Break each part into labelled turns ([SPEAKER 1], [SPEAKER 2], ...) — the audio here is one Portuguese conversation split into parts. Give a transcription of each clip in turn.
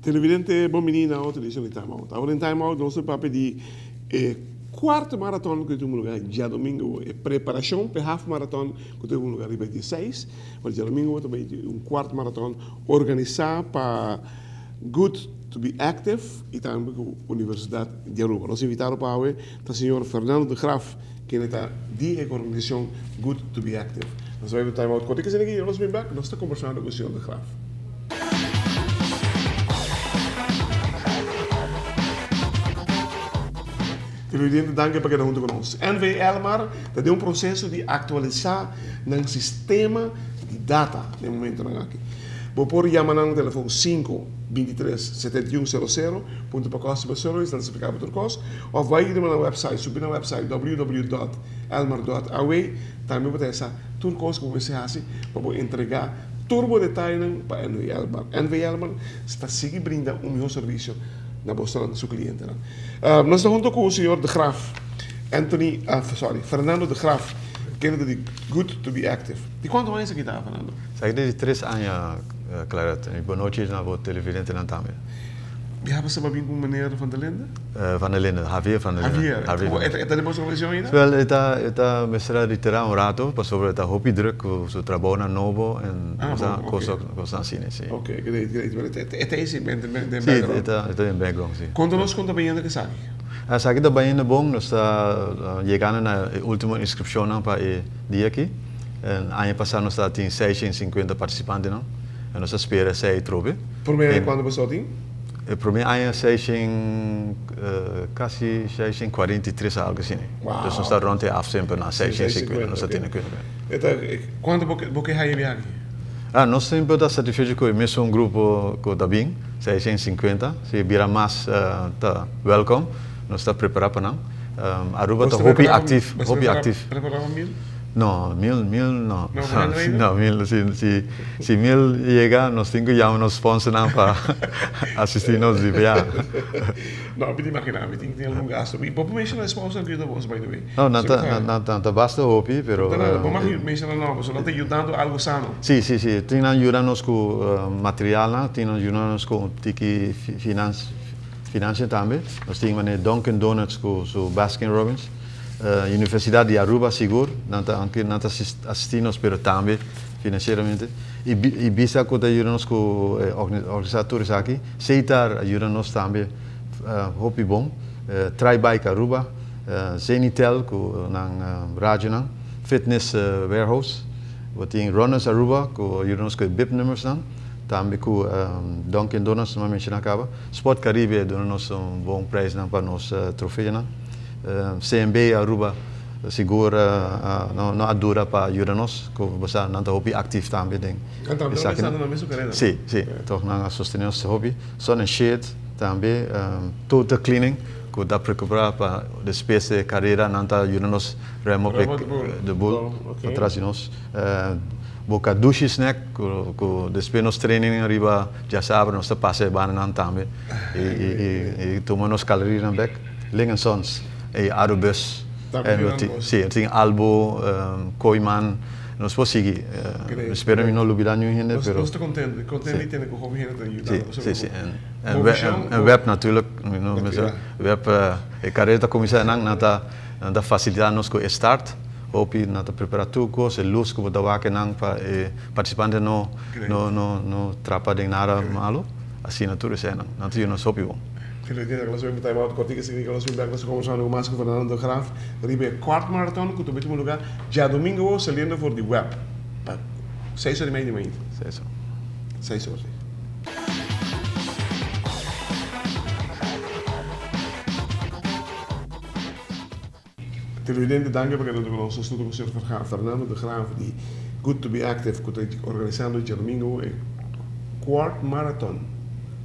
[SPEAKER 1] Televidente, bom menino, outra edição de Time Out. Agora em Time Out, nós vamos pedir quarto maratona que tem um lugar dia domingo, preparação para half maratona que tem um lugar dia 16, mas dia domingo também um quarto maratona organizar para Good to be Active e também a Universidade de Aruba. Nós invitamos para o senhor Fernando de Graaf, que está de organização Good to be Active. Nós vamos Time Out. Quando você aqui, nós vamos back, nós estamos conversando com o senhor de Graaf. Televidente, danke para que junto conosco. NV Elmar tem um processo de atualizar no sistema de data no momento aqui. Vou pôr chamar no telefone 523-7100, ponto para customer service, dan fica por turcos, ou vai ir na website, subir na website www.elmar.aw, também pode ser turcos como você hace para entregar turbo detalhe para NV Elmar. NV Elmar está seguindo brindando melhor serviço na Boston seu cliente. Nós estamos junto com o senhor de Graaf, Fernando de Graaf, que é de Good to be Active. De quanto anos aqui está, Fernando?
[SPEAKER 2] Sei de 3 anos, claro. E boa noite na voz televidente na também.
[SPEAKER 1] E hebben ze bij een meneer Van der Linden?
[SPEAKER 2] Van der Linden, Javier Van der Linden.
[SPEAKER 1] Javier. É de boa região ainda?
[SPEAKER 2] Wel, está mestra de terá rato, para sobre está hobby druk, o trabalho na novo e coisa assim, sim.
[SPEAKER 1] Ok, great. É esse bem background.
[SPEAKER 2] Sim, está em background, sim.
[SPEAKER 1] Conta-nos quanto bem ainda que sabe.
[SPEAKER 2] A saque da bem bom, nós está chegando na última inscrição para o dia aqui. Ano passado nós está tem 650 participantes, não? E nós espera 6 trobe.
[SPEAKER 1] Por meio quando você tem?
[SPEAKER 2] Para mim, há quase 643 algo assim. Então, nós estamos rond de af sempre na 650, nós temos que
[SPEAKER 1] ver. Quanto você vai viajar?
[SPEAKER 2] Nós sempre está satisfeito com mesmo um grupo que está bem, 650. Se vira mais, está welcome. Nós estamos preparados para não. Aruba está hobby ativo.
[SPEAKER 1] Preparamos 1000?
[SPEAKER 2] No, 1000 no. No, 1000, si 1000 llega, nos tengo ya unos sponsors para asistirnos de viaje.
[SPEAKER 1] No, me imaginaba, tem que ter algum gasto. E pode mencionar sponsor que eu by the way.
[SPEAKER 2] No, não basta hobby, pero...
[SPEAKER 1] Vamos mencionar não, só não está ajudando algo sano.
[SPEAKER 2] Sí, tem ajuda-nos com material, tem ajuda-nos com tiki finanças também. Nós temos Dunkin' Donuts com Baskin Robbins. Universidade de Aruba, seguro, não assistimos, mas também financeiramente. E Bisa que ajuda-nos com organizadores aqui, Seitar ajuda-nos também, hobby bom, Tribike Aruba, Zenitel, com na rádio, Fitness Warehouse, tem Runners Aruba, que ajuda-nos com BIP-nummers, também com Dunkin' Donuts, não mencionava, Sport Caribe ajuda-nos bom preço para nos troféus. CMB Aruba segura não adura para ajudar-nos, que você não está hobby ativo também.
[SPEAKER 1] Então, você está na mesma carreira?
[SPEAKER 2] Sim, então nós sostenemos o hobby. Sun and Shade também, total cleaning, que dá para recuperar para despesa de carreira, não está ajudando-nos a remover de boel atrás de nós. Boca douche snack, que depois nos treinos arriba, já sabe, nós está passando banana também. E tomamos calorias na back, Lingens Sons. E Arubus, tem Albo, Koiman, nós podemos seguir. Espero que não lubida nenhum ainda.
[SPEAKER 1] Nós estamos contentes de ter com o hobby ainda.
[SPEAKER 2] Sim. En web natuurlijk, web, a carreira começa a facilitar nos com start, hopi na preparar tudo, se luz que botar aqui não para participante não trapa de nada malo, assim natureza não tem nos hopi bom.
[SPEAKER 1] Televidente, nós vamos time out cortiga significa nós vamos nós conversando com o Fernando de Graaf, ribe quarto maratona que também tem lugar já domingo saliendo for the web. 6 horas e meia de manhã. 6 horas. Televidente, danke porque nós conosco estudo com o senhor Fernando de Graaf de Good to be Active, que está organizando já domingo quarto maratona.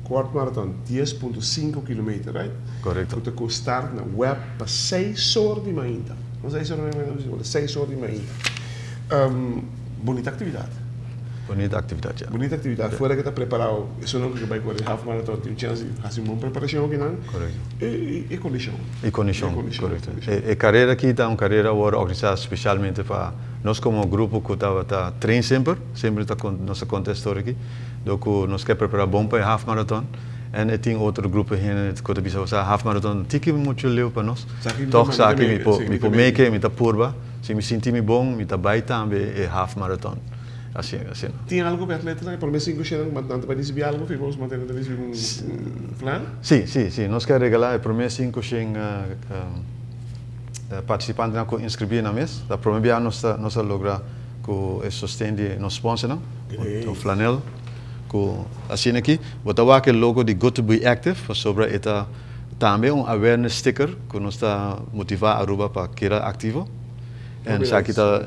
[SPEAKER 1] Quarto marathon, 10,5 km, right?
[SPEAKER 2] Correto.
[SPEAKER 1] Que te start na web para 6 horas de manhã. Não 6 horas de manhã, 6 horas de manhã. Bonita atividade.
[SPEAKER 2] Bonita atividade, já.
[SPEAKER 1] Bonita atividade. Fora que está preparado, isso não que vai correr half marathon, tem chance de fazer uma preparação aqui, não?
[SPEAKER 2] Correto.
[SPEAKER 1] E condição.
[SPEAKER 2] E condição, correto. E carreira aqui está uma carreira organizada especialmente para nós como grupo que está treinando sempre está com nosso contexto aqui. Donc nós queremos preparar bom para half marathon En ik denk outro grupo heen, que bisa usar half marathon, tiki muito leu para nós.
[SPEAKER 1] Saki
[SPEAKER 2] Toch saki
[SPEAKER 1] me
[SPEAKER 2] mi po make, mi ta purba, se me senti mi bom, mi ta bai também e half marathon. Assim.
[SPEAKER 1] Tinha algo para atleta, por mim 5 cheiros, mas tanto para dizer algo, ficamos mantendo talvez plano?
[SPEAKER 2] Sim. Nós queremos regalar por mim 5 cheiros participantes na inscrever na mês. Da primeira nós logra com o sustento de nosso sponsor, o Flanel. Assim aqui, botar aquele logo de Good to Be Active, sobre esta também awareness sticker que nos está motivar a Aruba para querer ativo. E aqui está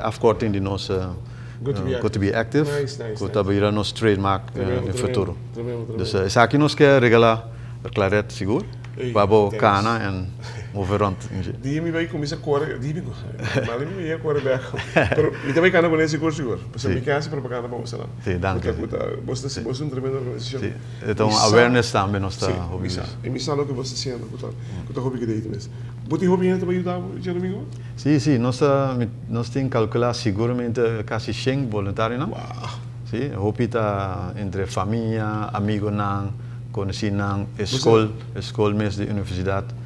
[SPEAKER 2] afkorting de nossa Good to Be Active, que está virando nosso trademark no futuro. Então, isso aqui nós quer regalar claret seguro, para cana e mover rond.
[SPEAKER 1] Die me vai começar a correr, die me ia correr bem. Mas também cana com esse seguro. Porque me quer essa propaganda para você lá.
[SPEAKER 2] Sim, danke.
[SPEAKER 1] Você é uma tremenda organização.
[SPEAKER 2] Então, awareness também nós está.
[SPEAKER 1] E me fala o que você sente, que está hobby que daí mesmo. Você hobby ainda para ajudar já domingo?
[SPEAKER 2] Sim, nós temos que calcular seguramente quase 100 voluntários, não? Sim, hobby está entre família, amigos, conhecidos, escola mesmo de universidade.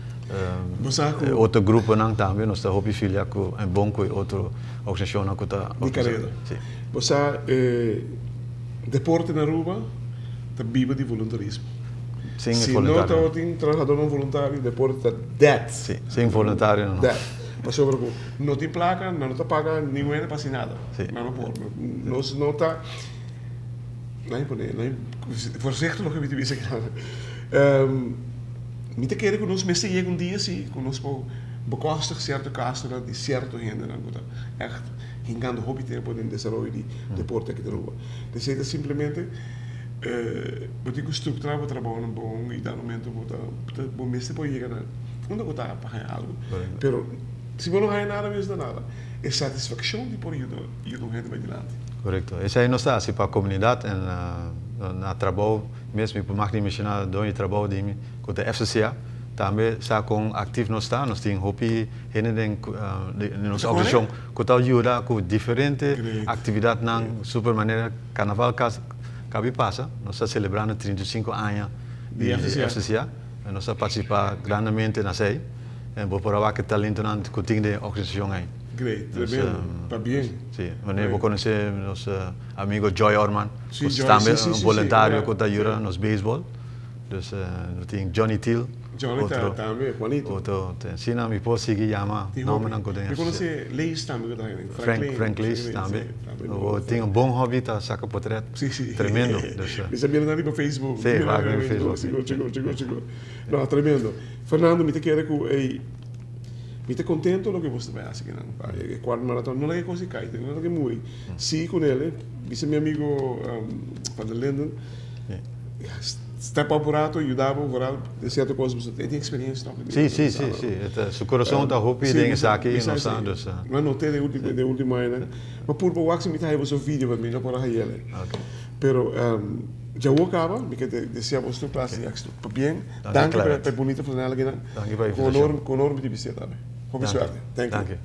[SPEAKER 2] Outro grupo não também, nós estamos filiados com um bom com outra organização que está.
[SPEAKER 1] De carreira. Você deporte na Aruba, está viva de voluntarismo.
[SPEAKER 2] Sim,
[SPEAKER 1] se
[SPEAKER 2] voluntário.
[SPEAKER 1] não tem trabalhador não voluntário, deporte está dead.
[SPEAKER 2] Sim, voluntário não.
[SPEAKER 1] Dead. Mas sobre não tem placa, não está paga ninguém para fazer nada. Não pode. Nós não está. Não pode. Voorzichtig nog even te me te querer que nós mesmo chega dia sim, que nós bekostig certo caso de certo gente não gosta. Echt, hingando hobby tempo de desenvolver de deporte aqui da rua. Então simplesmente botar estruturar o trabalho bom e dar momento botar bom mesmo pode chegar onde eu tá para ganhar algo. Pero se você não ganha nada mesmo nada, é satisfação de por ajudar gente mais adiante.
[SPEAKER 2] Correto. Esse aí nós está assim para a comunidade na trabalho mesmo por máquina mencionar do trabalho de mim com a FCCA também está com ativo nós temos hobby em nossa organização que está ajuda com diferentes atividades na super maneira carnaval cabe passa nós está celebrando 35 anos de FCCA nós está participar grandemente na sei e vou provar que talento na cotinha de organização aí.
[SPEAKER 1] Great, tremendo, está bem.
[SPEAKER 2] Sim, eu vou conhecer nosso amigo Joy Orman, que também é voluntário que está ajudando nos beisebol. Então, tem Johnny Till.
[SPEAKER 1] Johnny também, Juanito.
[SPEAKER 2] Sim, me posso seguir chama nome não conheço.
[SPEAKER 1] Eu conheci Leis também,
[SPEAKER 2] Frank Leis também. Tem bom hobby, tá saca portrait. Tremendo.
[SPEAKER 1] Me sabia não no Facebook.
[SPEAKER 2] Sim, lá no Facebook.
[SPEAKER 1] Chegou. Não, tremendo. Fernando, me te quero que me está contento com o que você vai fazer aqui. O quarto maratona não é coisa que cai, não é que muito. Sim, com ele, disse meu amigo Van der Linden, está para o buraco, ajudava o buraco, de certa coisa, você tem experiência.
[SPEAKER 2] Sim. Seu coração está roupa e tem isso aqui,
[SPEAKER 1] não anotei de última ano, mas por o axi me está aí o seu vídeo para mim, não para ele. Pero já vou acabar, porque desejo você classe, bem, danke para bonita fazer aqui, com honor me te visita também. Hope suerte. Thank you.